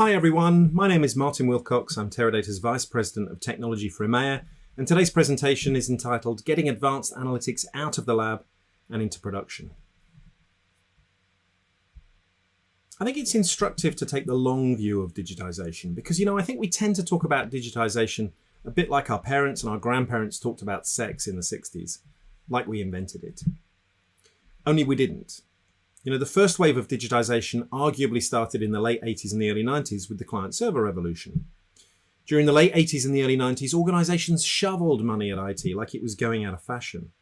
Hi everyone, my name is Martin Willcox. I'm Teradata's Vice President of Technology for EMEA, and today's presentation is entitled Getting Advanced Analytics Out of the Lab and into Production. I think it's instructive to take the long view of digitization because, I think we tend to talk about digitization a bit like our parents and our grandparents talked about sex in the 60s, like we invented it. Only we didn't. The first wave of digitization arguably started in the late 80s and the early 90s with the client-server revolution. During the late 80s and the early 90s, organizations shoveled money at IT like it was going out of fashion.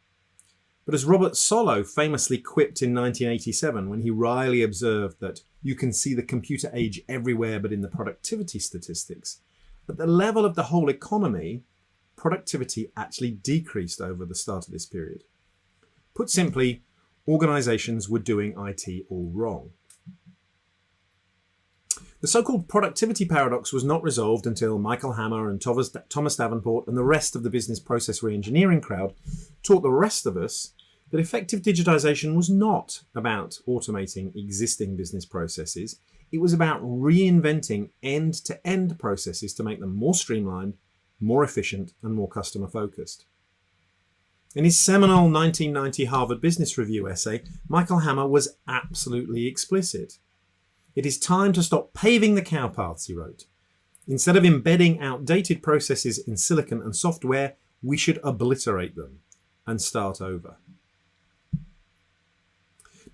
But as Robert Solow famously quipped in 1987 when he wryly observed that you can see the computer age everywhere but in the productivity statistics, at the level of the whole economy, productivity actually decreased over the start of this period. Put simply, organizations were doing IT all wrong. The so-called productivity paradox was not resolved until Michael Hammer and Thomas Davenport and the rest of the business process re-engineering crowd taught the rest of us that effective digitization was not about automating existing business processes. It was about reinventing end-to-end processes to make them more streamlined, more efficient, and more customer-focused. In his seminal 1990 Harvard Business Review essay, Michael Hammer was absolutely explicit. It is time to stop paving the cowpaths, he wrote. Instead of embedding outdated processes in silicon and software, we should obliterate them and start over.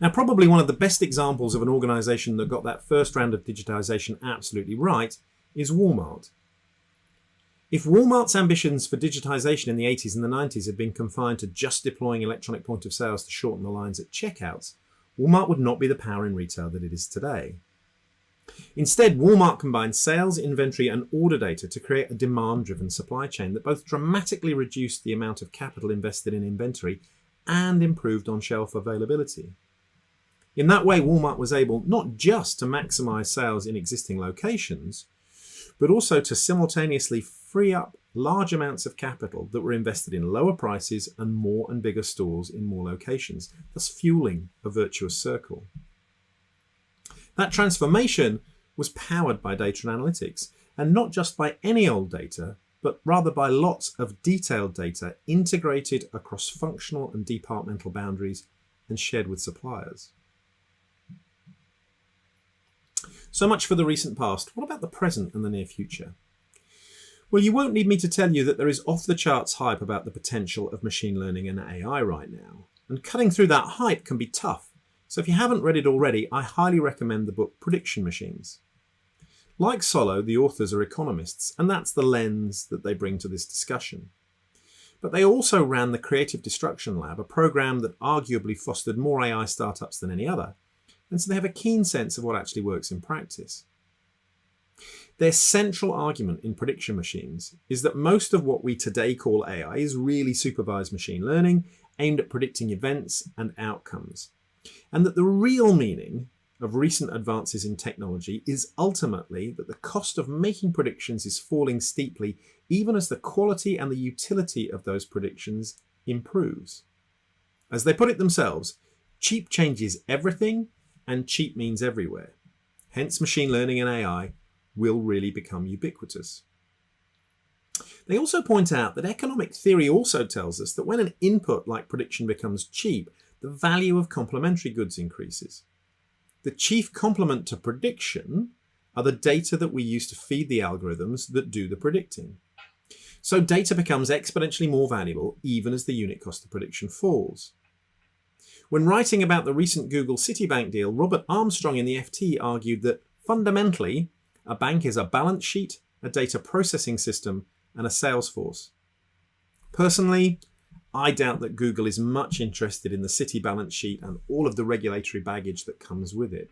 Now, probably one of the best examples of an organization that got that first round of digitization absolutely right is Walmart. If Walmart's ambitions for digitization in the 80s and the 90s had been confined to just deploying electronic point of sales to shorten the lines at checkouts, Walmart would not be the power in retail that it is today. Instead, Walmart combined sales, inventory, and order data to create a demand-driven supply chain that both dramatically reduced the amount of capital invested in inventory and improved on-shelf availability. In that way, Walmart was able not just to maximize sales in existing locations, but also to simultaneously free up large amounts of capital that were invested in lower prices and more and bigger stores in more locations, thus fueling a virtuous circle. That transformation was powered by data and analytics, and not just by any old data, but rather by lots of detailed data integrated across functional and departmental boundaries and shared with suppliers. So much for the recent past. What about the present and the near future? Well, you won't need me to tell you that there is off-the-charts hype about the potential of machine learning and AI right now. And cutting through that hype can be tough. So if you haven't read it already, I highly recommend the book Prediction Machines. Like Solow, the authors are economists, and that's the lens that they bring to this discussion. But they also ran the Creative Destruction Lab, a program that arguably fostered more AI startups than any other. And so they have a keen sense of what actually works in practice. Their central argument in prediction machines is that most of what we today call AI is really supervised machine learning aimed at predicting events and outcomes, and that the real meaning of recent advances in technology is ultimately that the cost of making predictions is falling steeply even as the quality and the utility of those predictions improves. As they put it themselves, cheap changes everything, and cheap means everywhere. Hence, machine learning and AI will really become ubiquitous. They also point out that economic theory also tells us that when an input like prediction becomes cheap, the value of complementary goods increases. The chief complement to prediction are the data that we use to feed the algorithms that do the predicting. So data becomes exponentially more valuable even as the unit cost of prediction falls. When writing about the recent Google Citibank deal, Robert Armstrong in the FT argued that fundamentally, a bank is a balance sheet, a data processing system, and a sales force. Personally, I doubt that Google is much interested in the Citi balance sheet and all of the regulatory baggage that comes with it.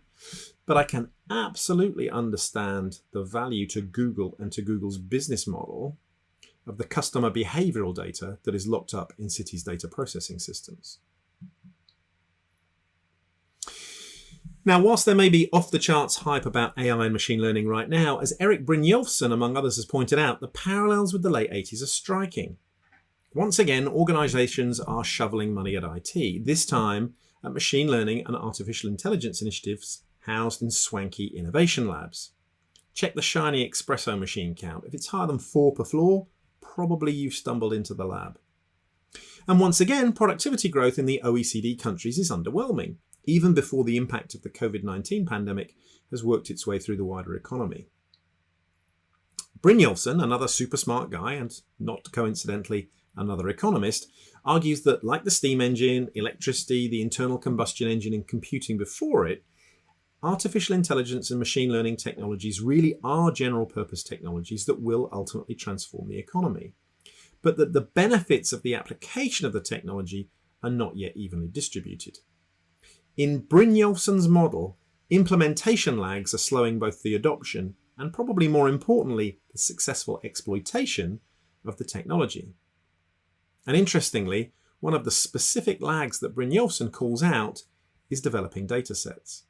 But I can absolutely understand the value to Google and to Google's business model of the customer behavioral data that is locked up in Citi's data processing systems. Now, whilst there may be off-the-charts hype about AI and machine learning right now, as Erik Brynjolfsson, among others, has pointed out, the parallels with the late 80s are striking. Once again, organizations are shoveling money at IT, this time at machine learning and artificial intelligence initiatives housed in swanky innovation labs. Check the shiny espresso machine count. If it's higher than 4 per floor, probably you've stumbled into the lab. And once again, productivity growth in the OECD countries is underwhelming, even before the impact of the COVID-19 pandemic has worked its way through the wider economy. Brynjolfsson, another super smart guy, and not coincidentally another economist, argues that like the steam engine, electricity, the internal combustion engine and computing before it, artificial intelligence and machine learning technologies really are general purpose technologies that will ultimately transform the economy, but that the benefits of the application of the technology are not yet evenly distributed. In Brynjolfsson's model, implementation lags are slowing both the adoption and, probably more importantly, the successful exploitation of the technology. And interestingly, one of the specific lags that Brynjolfsson calls out is developing data sets.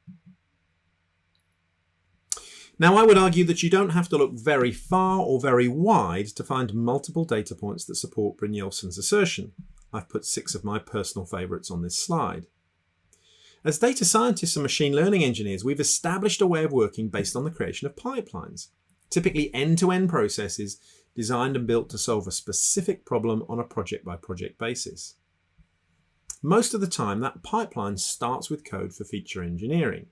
Now, I would argue that you don't have to look very far or very wide to find multiple data points that support Brynjolfsson's assertion. I've put 6 of my personal favourites on this slide. As data scientists and machine learning engineers, we've established a way of working based on the creation of pipelines, typically end-to-end processes designed and built to solve a specific problem on a project-by-project basis. Most of the time, that pipeline starts with code for feature engineering.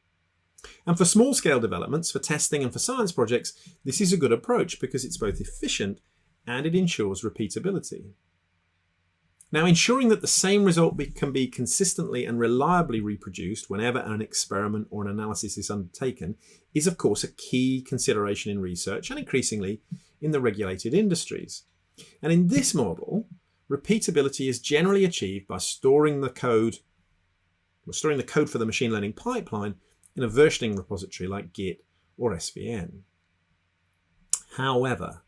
And for small-scale developments, for testing and for science projects, this is a good approach because it's both efficient and it ensures repeatability. Now, ensuring that the same result can be consistently and reliably reproduced whenever an experiment or an analysis is undertaken is, of course, a key consideration in research and increasingly in the regulated industries. And in this model, repeatability is generally achieved by storing the code for the machine learning pipeline in a versioning repository like Git or SVN. However,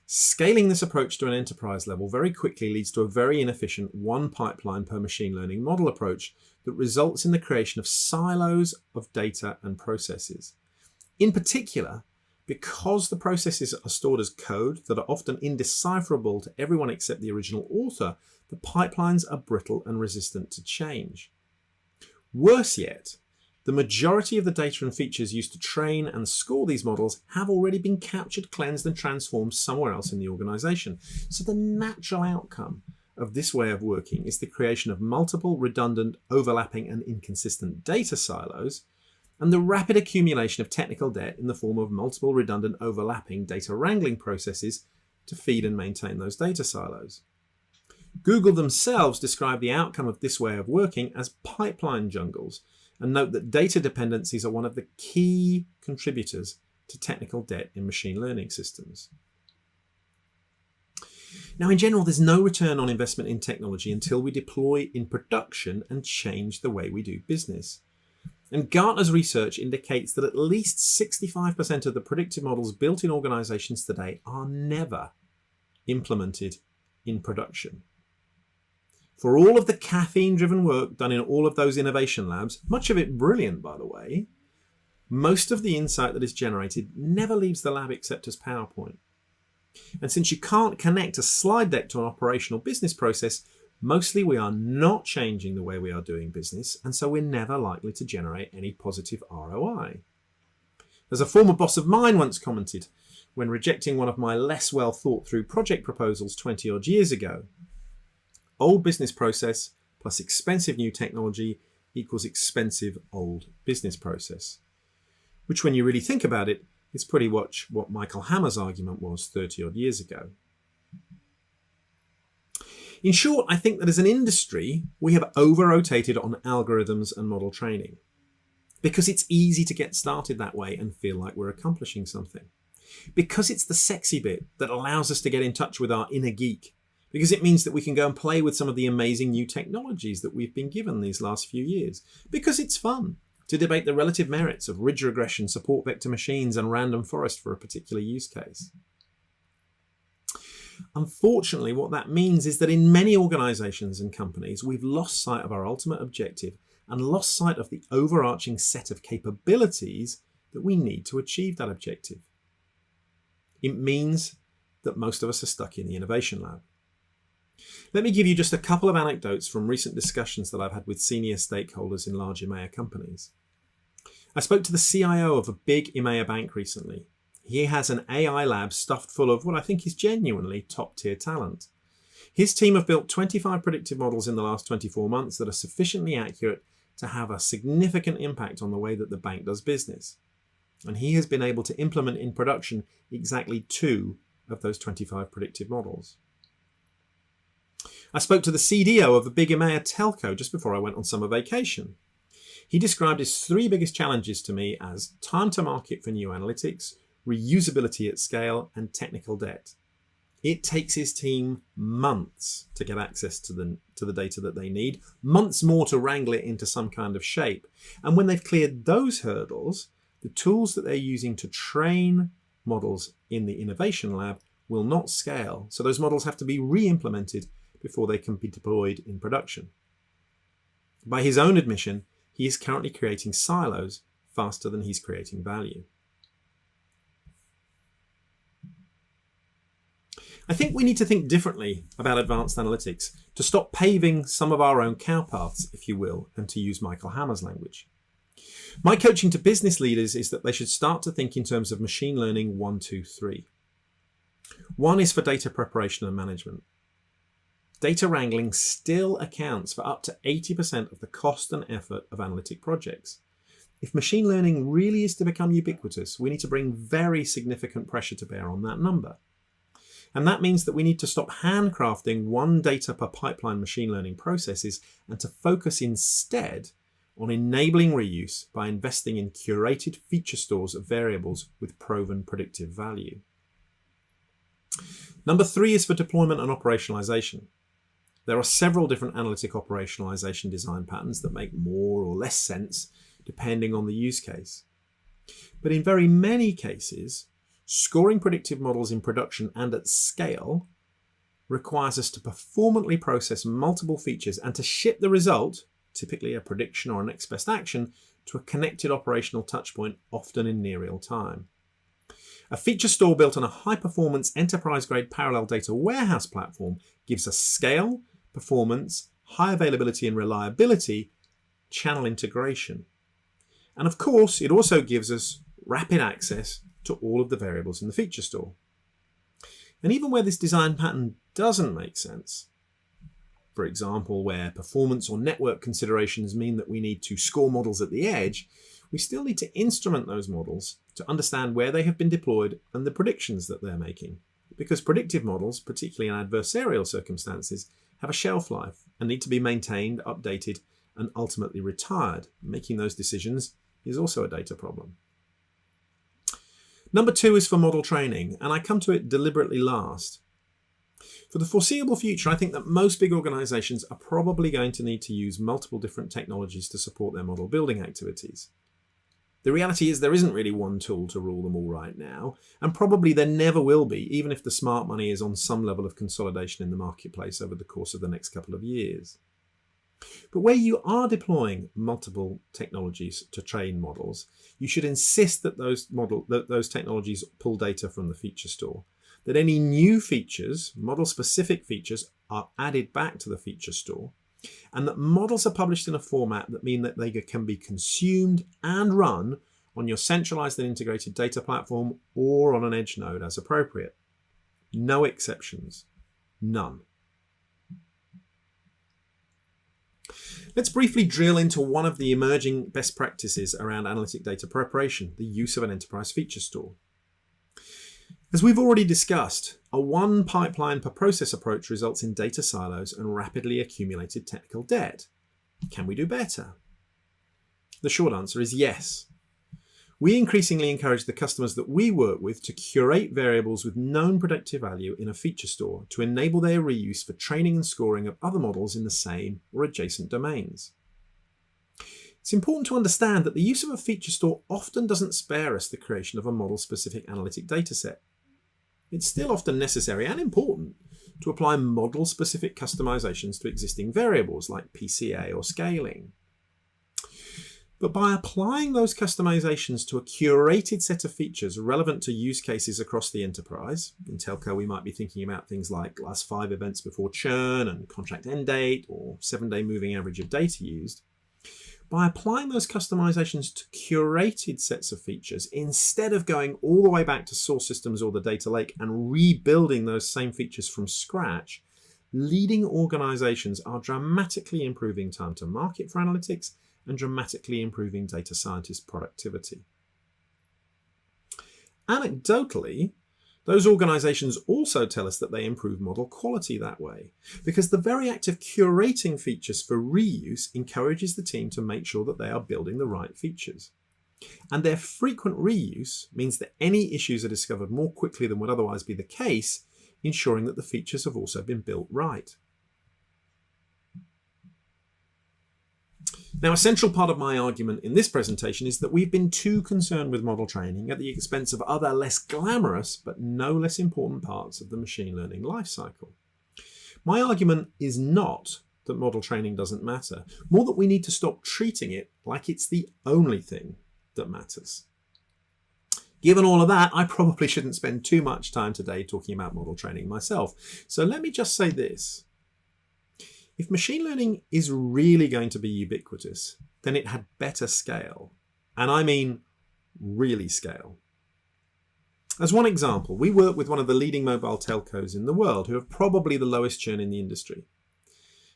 scaling this approach to an enterprise level very quickly leads to a very inefficient one pipeline per machine learning model approach that results in the creation of silos of data and processes. In particular, because the processes are stored as code that are often indecipherable to everyone except the original author, the pipelines are brittle and resistant to change. Worse yet, the majority of the data and features used to train and score these models have already been captured, cleansed, and transformed somewhere else in the organization. So the natural outcome of this way of working is the creation of multiple, redundant, overlapping, and inconsistent data silos, and the rapid accumulation of technical debt in the form of multiple, redundant, overlapping data wrangling processes to feed and maintain those data silos. Google themselves describe the outcome of this way of working as pipeline jungles, and note that data dependencies are one of the key contributors to technical debt in machine learning systems. Now, in general, there's no return on investment in technology until we deploy in production and change the way we do business. And Gartner's research indicates that at least 65% of the predictive models built in organizations today are never implemented in production. For all of the caffeine-driven work done in all of those innovation labs, much of it brilliant, by the way, most of the insight that is generated never leaves the lab except as PowerPoint. And since you can't connect a slide deck to an operational business process, mostly we are not changing the way we are doing business, and so we're never likely to generate any positive ROI. As a former boss of mine once commented when rejecting one of my less well thought through project proposals 20 odd years ago, old business process plus expensive new technology equals expensive old business process. Which, when you really think about it, is pretty much what Michael Hammer's argument was 30 odd years ago. In short, I think that as an industry, we have over-rotated on algorithms and model training because it's easy to get started that way and feel like we're accomplishing something. Because it's the sexy bit that allows us to get in touch with our inner geek. Because it means that we can go and play with some of the amazing new technologies that we've been given these last few years. Because it's fun to debate the relative merits of ridge regression, support vector machines, and random forest for a particular use case. Unfortunately, what that means is that in many organizations and companies, we've lost sight of our ultimate objective and lost sight of the overarching set of capabilities that we need to achieve that objective. It means that most of us are stuck in the innovation lab. Let me give you just a couple of anecdotes from recent discussions that I've had with senior stakeholders in large EMEA companies. I spoke to the CIO of a big EMEA bank recently, He has an AI lab stuffed full of what I think is genuinely top-tier talent. His team have built 25 predictive models in the last 24 months that are sufficiently accurate to have a significant impact on the way that the bank does business. And he has been able to implement in production exactly 2 of those 25 predictive models. I spoke to the CDO of a big EMEA telco just before I went on summer vacation. He described his 3 biggest challenges to me as time to market for new analytics, reusability at scale, and technical debt. It takes his team months to get access to the data that they need, months more to wrangle it into some kind of shape. And when they've cleared those hurdles, the tools that they're using to train models in the innovation lab will not scale. So those models have to be re-implemented before they can be deployed in production. By his own admission, he is currently creating silos faster than he's creating value. I think we need to think differently about advanced analytics to stop paving some of our own cowpaths, if you will, and to use Michael Hammer's language. My coaching to business leaders is that they should start to think in terms of machine learning 1, 2, 3. 1 is for data preparation and management. Data wrangling still accounts for up to 80% of the cost and effort of analytic projects. If machine learning really is to become ubiquitous, we need to bring very significant pressure to bear on that number. And that means that we need to stop handcrafting 1 data per pipeline machine learning processes and to focus instead on enabling reuse by investing in curated feature stores of variables with proven predictive value. Number 3 is for deployment and operationalization. There are several different analytic operationalization design patterns that make more or less sense depending on the use case. But in very many cases, scoring predictive models in production and at scale requires us to performantly process multiple features and to ship the result, typically a prediction or a next best action, to a connected operational touchpoint, often in near real time. A feature store built on a high-performance enterprise-grade parallel data warehouse platform gives us scale, performance, high availability and reliability, channel integration. And of course, it also gives us rapid access to all of the variables in the feature store. And even where this design pattern doesn't make sense, for example, where performance or network considerations mean that we need to score models at the edge, we still need to instrument those models to understand where they have been deployed and the predictions that they're making. Because predictive models, particularly in adversarial circumstances, have a shelf life and need to be maintained, updated, and ultimately retired. Making those decisions is also a data problem. Number 2 is for model training, and I come to it deliberately last. For the foreseeable future, I think that most big organizations are probably going to need to use multiple different technologies to support their model building activities. The reality is there isn't really one tool to rule them all right now, and probably there never will be, even if the smart money is on some level of consolidation in the marketplace over the course of the next couple of years. But where you are deploying multiple technologies to train models, you should insist that those technologies pull data from the feature store, that any new features, model-specific features, are added back to the feature store, and that models are published in a format that mean that they can be consumed and run on your centralized and integrated data platform or on an edge node as appropriate. No exceptions. None. Let's briefly drill into one of the emerging best practices around analytic data preparation, the use of an enterprise feature store. As we've already discussed, a 1 pipeline per process approach results in data silos and rapidly accumulated technical debt. Can we do better? The short answer is yes. We increasingly encourage the customers that we work with to curate variables with known predictive value in a feature store to enable their reuse for training and scoring of other models in the same or adjacent domains. It's important to understand that the use of a feature store often doesn't spare us the creation of a model-specific analytic dataset. It's still often necessary and important to apply model-specific customizations to existing variables like PCA or scaling. But by applying those customizations to a curated set of features relevant to use cases across the enterprise, in telco we might be thinking about things like last 5 events before churn and contract end date or 7-day moving average of data used, By applying those customizations to curated sets of features, instead of going all the way back to source systems or the data lake and rebuilding those same features from scratch, leading organizations are dramatically improving time to market for analytics and dramatically improving data scientist productivity. Anecdotally, those organizations also tell us that they improve model quality that way, because the very act of curating features for reuse encourages the team to make sure that they are building the right features. And their frequent reuse means that any issues are discovered more quickly than would otherwise be the case, ensuring that the features have also been built right. Now, a central part of my argument in this presentation is that we've been too concerned with model training at the expense of other less glamorous but no less important parts of the machine learning lifecycle. My argument is not that model training doesn't matter, more that we need to stop treating it like it's the only thing that matters. Given all of that, I probably shouldn't spend too much time today talking about model training myself. So let me just say this. If machine learning is really going to be ubiquitous, then it had better scale. And I mean really scale. As one example, we work with one of the leading mobile telcos in the world who have probably the lowest churn in the industry.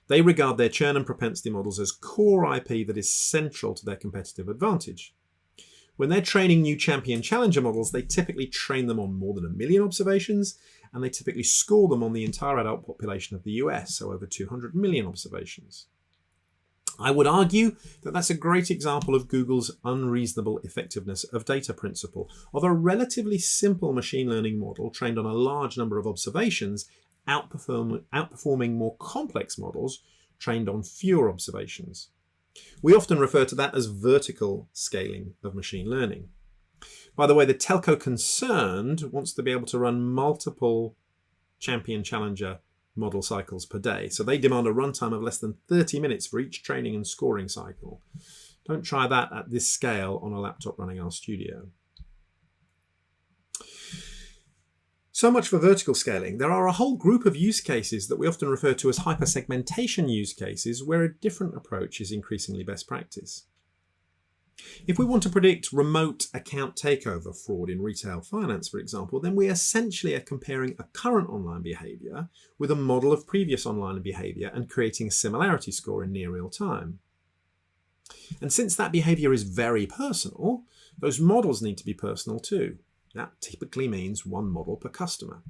They regard their churn and propensity models as core IP that is central to their competitive advantage. When they're training new champion challenger models, they typically train them on more than 1 million observations, and they typically score them on the entire adult population of the US, so over 200 million observations. I would argue that that's a great example of Google's unreasonable effectiveness of data principle, of a relatively simple machine learning model trained on a large number of observations, outperforming more complex models trained on fewer observations. We often refer to that as vertical scaling of machine learning. By the way, the telco concerned wants to be able to run multiple champion challenger model cycles per day. So they demand a runtime of less than 30 minutes for each training and scoring cycle. Don't try that at this scale on a laptop running RStudio. So much for vertical scaling. There are a whole group of use cases that we often refer to as hypersegmentation use cases, where a different approach is increasingly best practice. If we want to predict remote account takeover fraud in retail finance, for example, then we essentially are comparing a current online behaviour with a model of previous online behaviour and creating a similarity score in near real time. And since that behaviour is very personal, those models need to be personal too. That typically means one model per customer.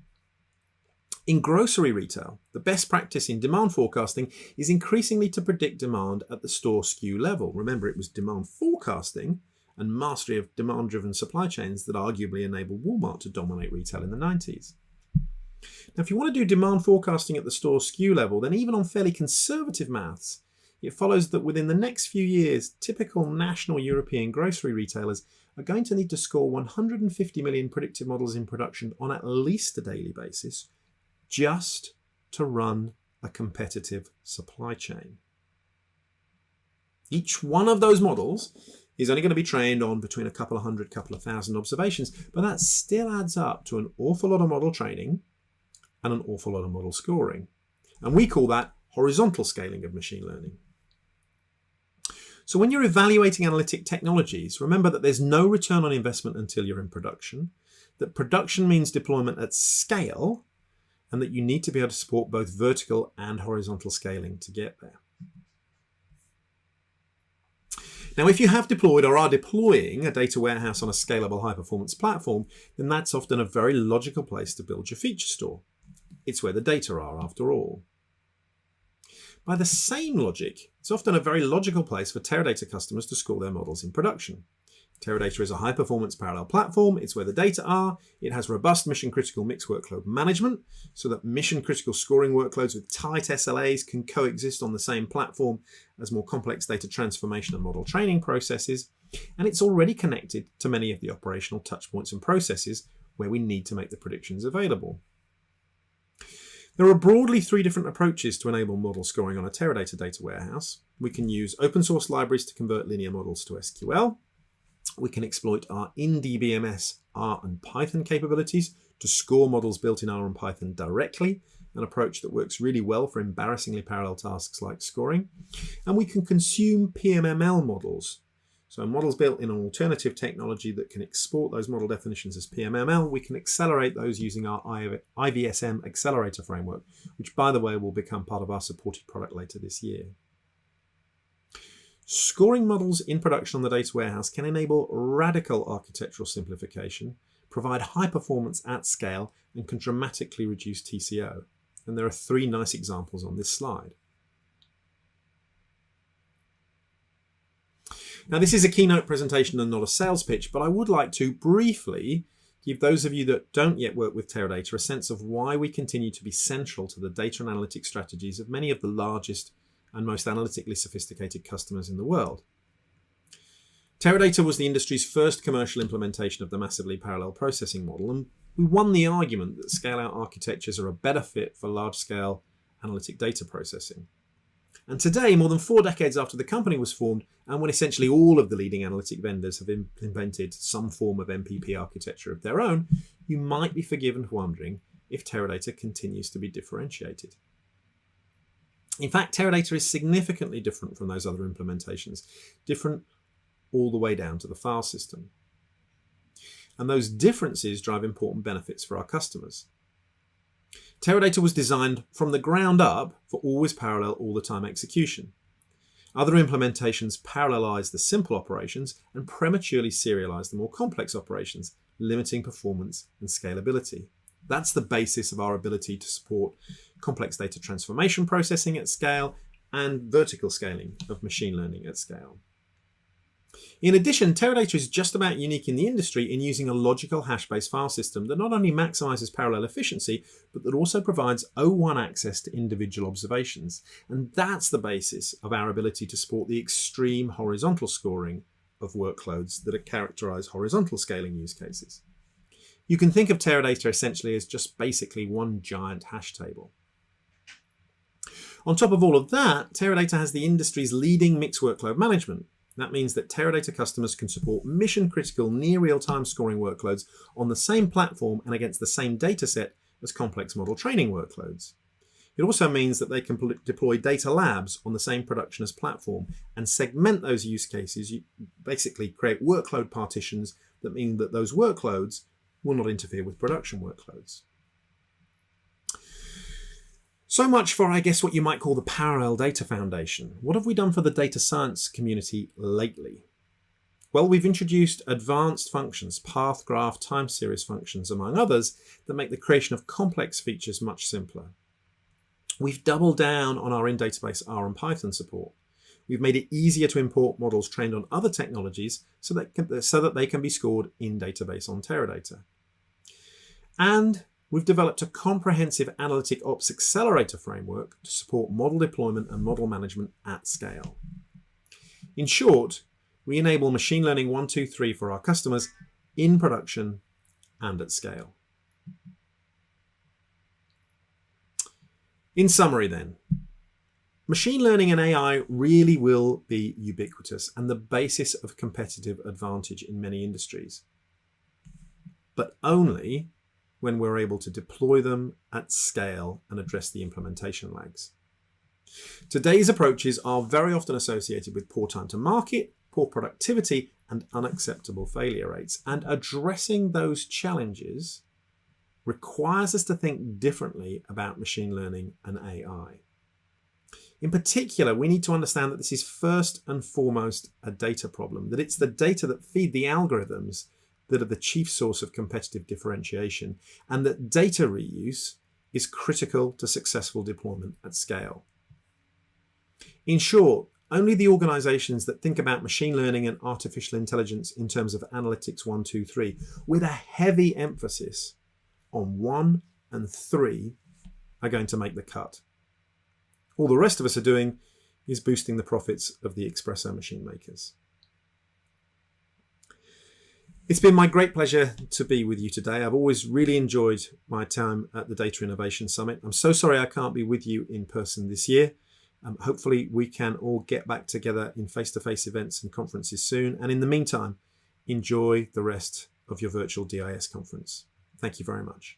In grocery retail, the best practice in demand forecasting is increasingly to predict demand at the store SKU level. Remember, it was demand forecasting and mastery of demand-driven supply chains that arguably enabled Walmart to dominate retail in the 90s. Now, if you want to do demand forecasting at the store SKU level, then even on fairly conservative maths, it follows that within the next few years, typical national European grocery retailers are going to need to score 150 million predictive models in production on at least a daily basis just to run a competitive supply chain. Each one of those models is only going to be trained on between a couple of hundred, couple of thousand observations, but that still adds up to an awful lot of model training and an awful lot of model scoring. And we call that horizontal scaling of machine learning. So when you're evaluating analytic technologies, remember that there's no return on investment until you're in production, that production means deployment at scale, and that you need to be able to support both vertical and horizontal scaling to get there. Now, if you have deployed or are deploying a data warehouse on a scalable high-performance platform, then that's often a very logical place to build your feature store. It's where the data are, after all. By the same logic, it's often a very logical place for Teradata customers to score their models in production. Teradata is a high-performance parallel platform. It's where the data are. It has robust mission-critical mixed workload management so that mission-critical scoring workloads with tight SLAs can coexist on the same platform as more complex data transformation and model training processes. And it's already connected to many of the operational touchpoints and processes where we need to make the predictions available. There are broadly 3 different approaches to enable model scoring on a Teradata data warehouse. We can use open source libraries to convert linear models to SQL. We can exploit our in-DBMS R and Python capabilities to score models built in R and Python directly, an approach that works really well for embarrassingly parallel tasks like scoring. And we can consume PMML models. So models built in an alternative technology that can export those model definitions as PMML. We can accelerate those using our IVSM accelerator framework, which, by the way, will become part of our supported product later this year. Scoring models in production on the data warehouse can enable radical architectural simplification, provide high performance at scale, and can dramatically reduce TCO. And there are 3 nice examples on this slide. Now, this is a keynote presentation and not a sales pitch, but I would like to briefly give those of you that don't yet work with Teradata a sense of why we continue to be central to the data and analytics strategies of many of the largest and most analytically sophisticated customers in the world. Teradata was the industry's first commercial implementation of the massively parallel processing model, and we won the argument that scale-out architectures are a better fit for large-scale analytic data processing. And today, more than 4 decades after the company was formed, and when essentially all of the leading analytic vendors have implemented some form of MPP architecture of their own, you might be forgiven for wondering if Teradata continues to be differentiated. In fact, Teradata is significantly different from those other implementations, different all the way down to the file system. And those differences drive important benefits for our customers. Teradata was designed from the ground up for always parallel all the time execution. Other implementations parallelize the simple operations and prematurely serialize the more complex operations, limiting performance and scalability. That's the basis of our ability to support complex data transformation processing at scale and vertical scaling of machine learning at scale. In addition, Teradata is just about unique in the industry in using a logical hash-based file system that not only maximizes parallel efficiency, but that also provides O1 access to individual observations. And that's the basis of our ability to support the extreme horizontal scoring of workloads that characterize horizontal scaling use cases. You can think of Teradata essentially as just basically one giant hash table. On top of all of that, Teradata has the industry's leading mixed workload management. That means that Teradata customers can support mission-critical, near real-time scoring workloads on the same platform and against the same dataset as complex model training workloads. It also means that they can deploy data labs on the same production as platform and segment those use cases. You basically create workload partitions that mean that those workloads will not interfere with production workloads. So much for, I guess, what you might call the parallel data foundation. What have we done for the data science community lately? Well, we've introduced advanced functions, path, graph, time series functions, among others, that make the creation of complex features much simpler. We've doubled down on our in-database R and Python support. We've made it easier to import models trained on other technologies so that they can be scored in database on Teradata. And we've developed a comprehensive analytic ops accelerator framework to support model deployment and model management at scale. In short, we enable machine learning 1, 2, 3 for our customers in production and at scale. In summary then, machine learning and AI really will be ubiquitous and the basis of competitive advantage in many industries, but only when we're able to deploy them at scale and address the implementation lags. Today's approaches are very often associated with poor time to market, poor productivity, and unacceptable failure rates. And addressing those challenges requires us to think differently about machine learning and AI. In particular, we need to understand that this is first and foremost a data problem, that it's the data that feed the algorithms that are the chief source of competitive differentiation, and that data reuse is critical to successful deployment at scale. In short, only the organizations that think about machine learning and artificial intelligence in terms of analytics 1, 2, 3, with a heavy emphasis on 1 and 3, are going to make the cut. All the rest of us are doing is boosting the profits of the espresso machine makers. It's been my great pleasure to be with you today. I've always really enjoyed my time at the Data Innovation Summit. I'm so sorry I can't be with you in person this year. Hopefully we can all get back together in face-to-face events and conferences soon. And in the meantime, enjoy the rest of your virtual DIS conference. Thank you very much.